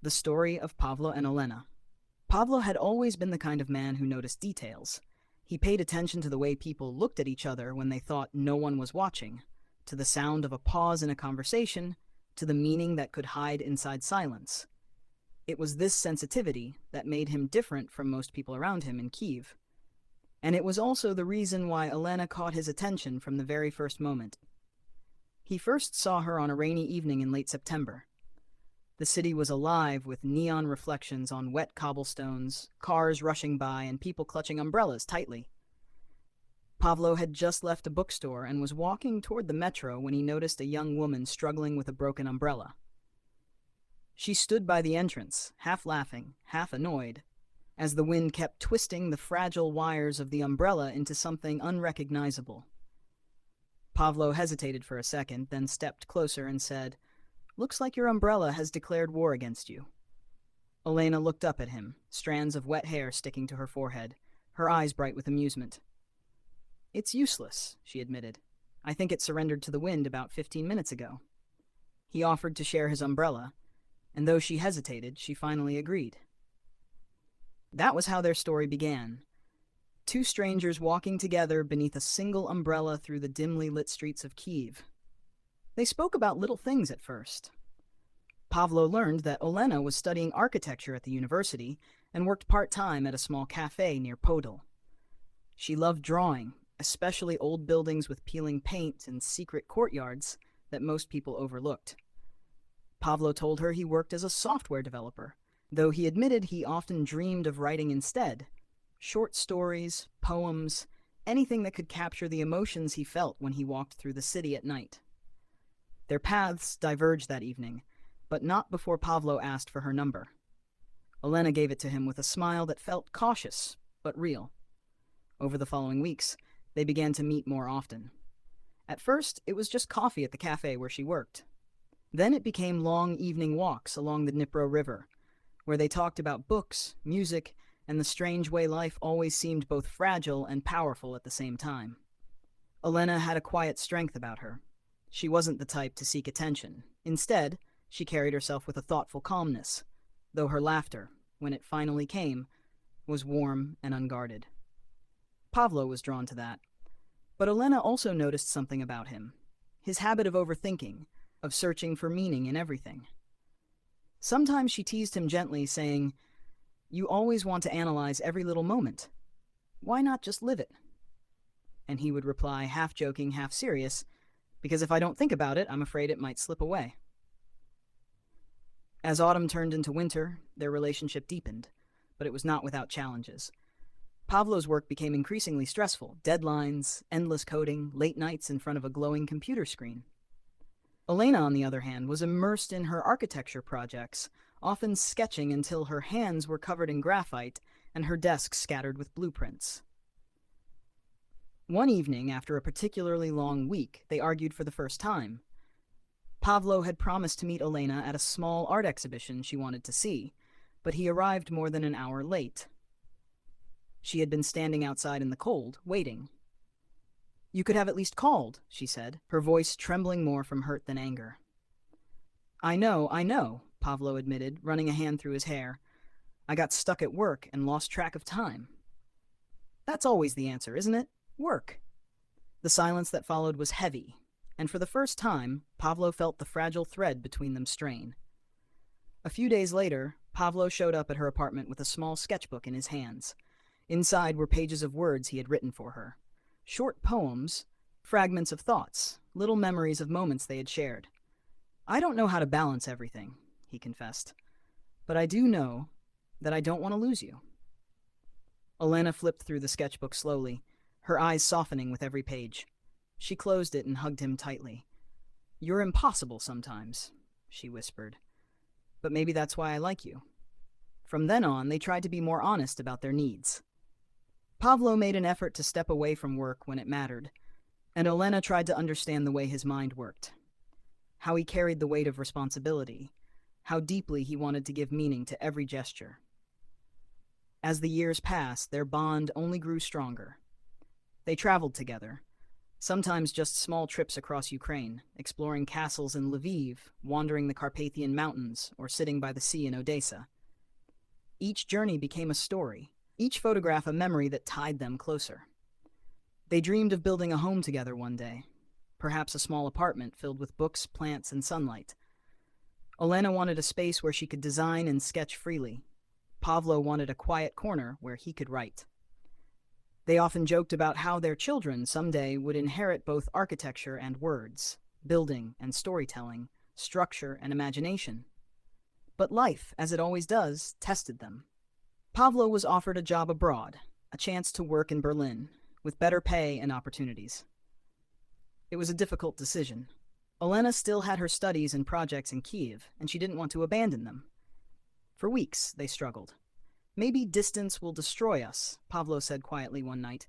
The story of Pavlo and Olena. Pavlo had always been the kind of man who noticed details. He paid attention to the way people looked at each other when they thought no one was watching, to the sound of a pause in a conversation, to the meaning that could hide inside silence. It was this sensitivity that made him different from most people around him in Kiev. And it was also the reason why Olena caught his attention from the very first moment. He first saw her on a rainy evening in late September. The city was alive with neon reflections on wet cobblestones, cars rushing by, and people clutching umbrellas tightly. Pavlo had just left a bookstore and was walking toward the metro when he noticed a young woman struggling with a broken umbrella. She stood by the entrance, half laughing, half annoyed, as the wind kept twisting the fragile wires of the umbrella into something unrecognizable. Pavlo hesitated for a second, then stepped closer and said, "Looks like your umbrella has declared war against you." Olena looked up at him, strands of wet hair sticking to her forehead, her eyes bright with amusement. "It's useless," she admitted. "I think it surrendered to the wind about 15 minutes ago." He offered to share his umbrella, and though she hesitated, she finally agreed. That was how their story began. Two strangers walking together beneath a single umbrella through the dimly lit streets of Kiev. They spoke about little things at first. Pavlo learned that Olena was studying architecture at the university and worked part-time at a small cafe near Podol. She loved drawing, especially old buildings with peeling paint and secret courtyards that most people overlooked. Pavlo told her he worked as a software developer, though he admitted he often dreamed of writing instead. Short stories, poems, anything that could capture the emotions he felt when he walked through the city at night. Their paths diverged that evening, but not before Pavlo asked for her number. Olena gave it to him with a smile that felt cautious, but real. Over the following weeks, they began to meet more often. At first, it was just coffee at the cafe where she worked. Then it became long evening walks along the Dnipro River, where they talked about books, music, and the strange way life always seemed both fragile and powerful at the same time. Olena had a quiet strength about her. She wasn't the type to seek attention. Instead, she carried herself with a thoughtful calmness, though her laughter, when it finally came, was warm and unguarded. Pavlo was drawn to that. But Olena also noticed something about him. His habit of overthinking, of searching for meaning in everything. Sometimes she teased him gently, saying, "You always want to analyze every little moment. Why not just live it?" And he would reply, half joking, half serious, "Because if I don't think about it, I'm afraid it might slip away." As autumn turned into winter, their relationship deepened, but it was not without challenges. Pavlo's work became increasingly stressful: deadlines, endless coding, late nights in front of a glowing computer screen. Olena, on the other hand, was immersed in her architecture projects, often sketching until her hands were covered in graphite and her desk scattered with blueprints. One evening, after a particularly long week, they argued for the first time. Pavlo had promised to meet Olena at a small art exhibition she wanted to see, but he arrived more than an hour late. She had been standing outside in the cold, waiting. "You could have at least called," she said, her voice trembling more from hurt than anger. I know," Pavlo admitted, running a hand through his hair. "I got stuck at work and lost track of time." That's always the answer, isn't it? Work. The silence that followed was heavy, and for the first time, Pavlo felt the fragile thread between them strain. A few days later, Pavlo showed up at her apartment with a small sketchbook in his hands. Inside were pages of words he had written for her. Short poems, fragments of thoughts, little memories of moments they had shared. "I don't know how to balance everything," he confessed, "but I do know that I don't want to lose you." Olena flipped through the sketchbook slowly, her eyes softening with every page. She closed it and hugged him tightly. "You're impossible sometimes," she whispered, "but maybe that's why I like you." From then on, they tried to be more honest about their needs. Pavlo made an effort to step away from work when it mattered, and Olena tried to understand the way his mind worked, how he carried the weight of responsibility, how deeply he wanted to give meaning to every gesture. As the years passed, their bond only grew stronger. They traveled together, Sometimes just small trips across Ukraine, exploring castles in Lviv, wandering the Carpathian Mountains, or sitting by the sea in Odessa. Each journey became a story, each photograph a memory that tied them closer. They dreamed of building a home together one day, perhaps a small apartment filled with books, plants, and sunlight. Olena wanted a space where she could design and sketch freely. Pavlo wanted a quiet corner where he could write. They often joked about how their children someday would inherit both architecture and words, building and storytelling, structure and imagination. But life, as it always does, tested them. Pavlo was offered a job abroad, a chance to work in Berlin, with better pay and opportunities. It was a difficult decision. Olena still had her studies and projects in Kiev, and she didn't want to abandon them. For weeks, they struggled. "Maybe distance will destroy us," Pavlo said quietly one night.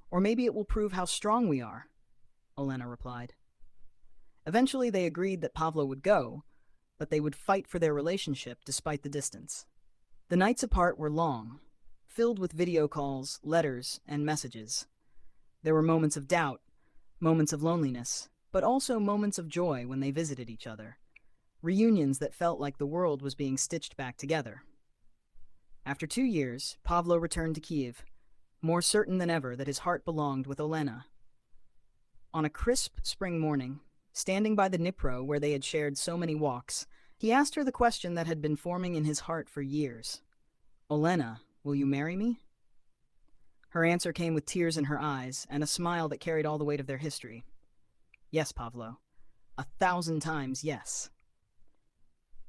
"Or maybe it will prove how strong we are," Olena replied. Eventually, they agreed that Pavlo would go, but they would fight for their relationship despite the distance. The nights apart were long, filled with video calls, letters, and messages. There were moments of doubt, moments of loneliness, but also moments of joy when they visited each other. Reunions that felt like the world was being stitched back together. After 2 years, Pavlo returned to Kiev, more certain than ever that his heart belonged with Olena. On a crisp spring morning, standing by the Dnipro where they had shared so many walks, he asked her the question that had been forming in his heart for years. "Olena, will you marry me?" Her answer came with tears in her eyes and a smile that carried all the weight of their history. "Yes, Pavlo. 1,000 times yes."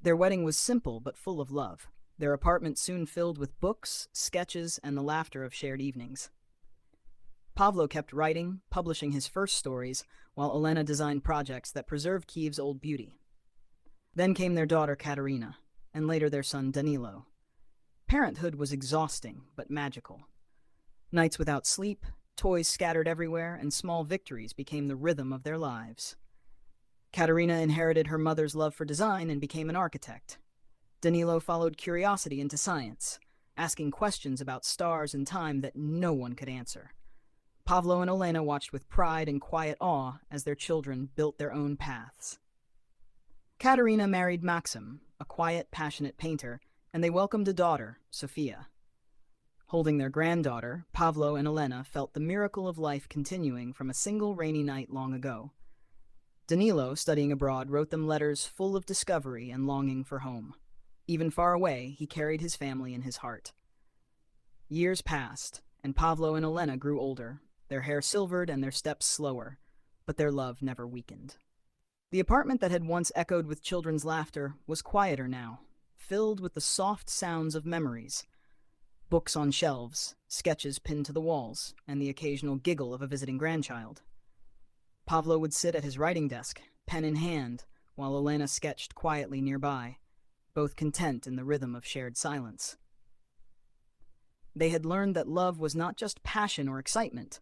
Their wedding was simple but full of love, their apartment soon filled with books, sketches, and the laughter of shared evenings. Pavlo kept writing, publishing his first stories, while Olena designed projects that preserved Kiev's old beauty. Then came their daughter Katerina, and later their son Danilo. Parenthood was exhausting but magical. Nights without sleep, toys scattered everywhere, and small victories became the rhythm of their lives. Katerina inherited her mother's love for design and became an architect. Danilo followed curiosity into science, asking questions about stars and time that no one could answer. Pavlo and Olena watched with pride and quiet awe as their children built their own paths. Katerina married Maxim, a quiet, passionate painter, and they welcomed a daughter, Sofia. Holding their granddaughter, Pavlo and Olena felt the miracle of life continuing from a single rainy night long ago. Danilo, studying abroad, wrote them letters full of discovery and longing for home. Even far away, he carried his family in his heart. Years passed, and Pavlo and Olena grew older, their hair silvered and their steps slower, but their love never weakened. The apartment that had once echoed with children's laughter was quieter now, filled with the soft sounds of memories. Books on shelves, sketches pinned to the walls, and the occasional giggle of a visiting grandchild. Pavlo would sit at his writing desk, pen in hand, while Olena sketched quietly nearby, both content in the rhythm of shared silence. They had learned that love was not just passion or excitement,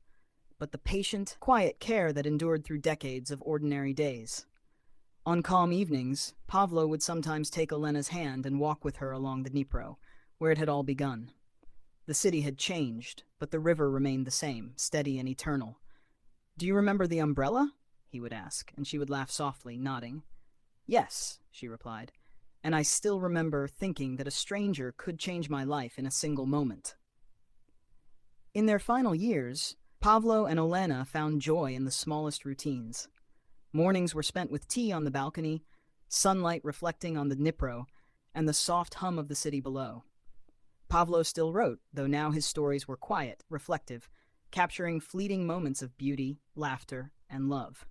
but the patient, quiet care that endured through decades of ordinary days. On calm evenings, Pavlo would sometimes take Olena's hand and walk with her along the Dnipro, where it had all begun. The city had changed, but the river remained the same, steady and eternal. "Do you remember the umbrella?" he would ask, and she would laugh softly, nodding. "Yes," she replied, "and I still remember thinking that a stranger could change my life in a single moment." In their final years, Pavlo and Olena found joy in the smallest routines. Mornings were spent with tea on the balcony, sunlight reflecting on the Dnipro, and the soft hum of the city below. Pavlo still wrote, though now his stories were quiet, reflective, capturing fleeting moments of beauty, laughter, and love.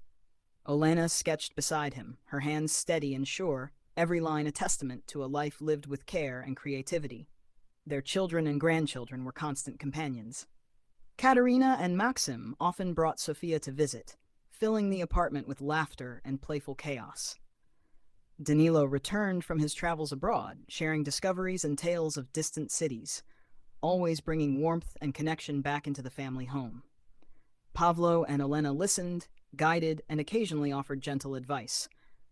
Olena sketched beside him, her hands steady and sure, every line a testament to a life lived with care and creativity. Their children and grandchildren were constant companions. Katerina and Maxim often brought Sofia to visit, filling the apartment with laughter and playful chaos. Danilo returned from his travels abroad, sharing discoveries and tales of distant cities, always bringing warmth and connection back into the family home. Pavlo and Olena listened, guided, and occasionally offered gentle advice,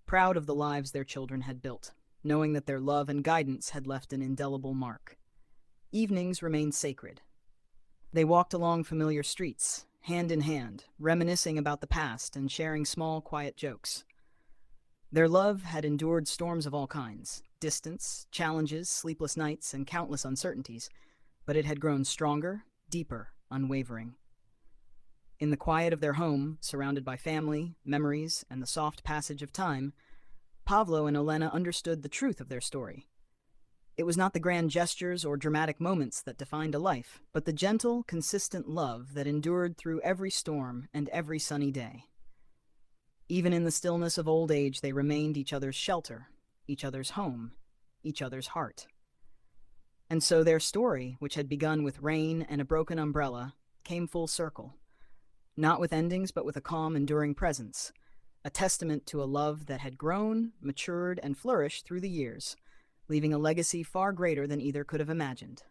proud of the lives their children had built, knowing that their love and guidance had left an indelible mark. Evenings remained sacred. They walked along familiar streets, hand in hand, reminiscing about the past and sharing small, quiet jokes. Their love had endured storms of all kinds, distance, challenges, sleepless nights, and countless uncertainties, but it had grown stronger, deeper, unwavering. In the quiet of their home, surrounded by family, memories, and the soft passage of time, Pavlo and Olena understood the truth of their story. It was not the grand gestures or dramatic moments that defined a life, but the gentle, consistent love that endured through every storm and every sunny day. Even in the stillness of old age, they remained each other's shelter, each other's home, each other's heart. And so their story, which had begun with rain and a broken umbrella, came full circle. Not with endings, but with a calm, enduring presence, a testament to a love that had grown, matured, and flourished through the years, leaving a legacy far greater than either could have imagined.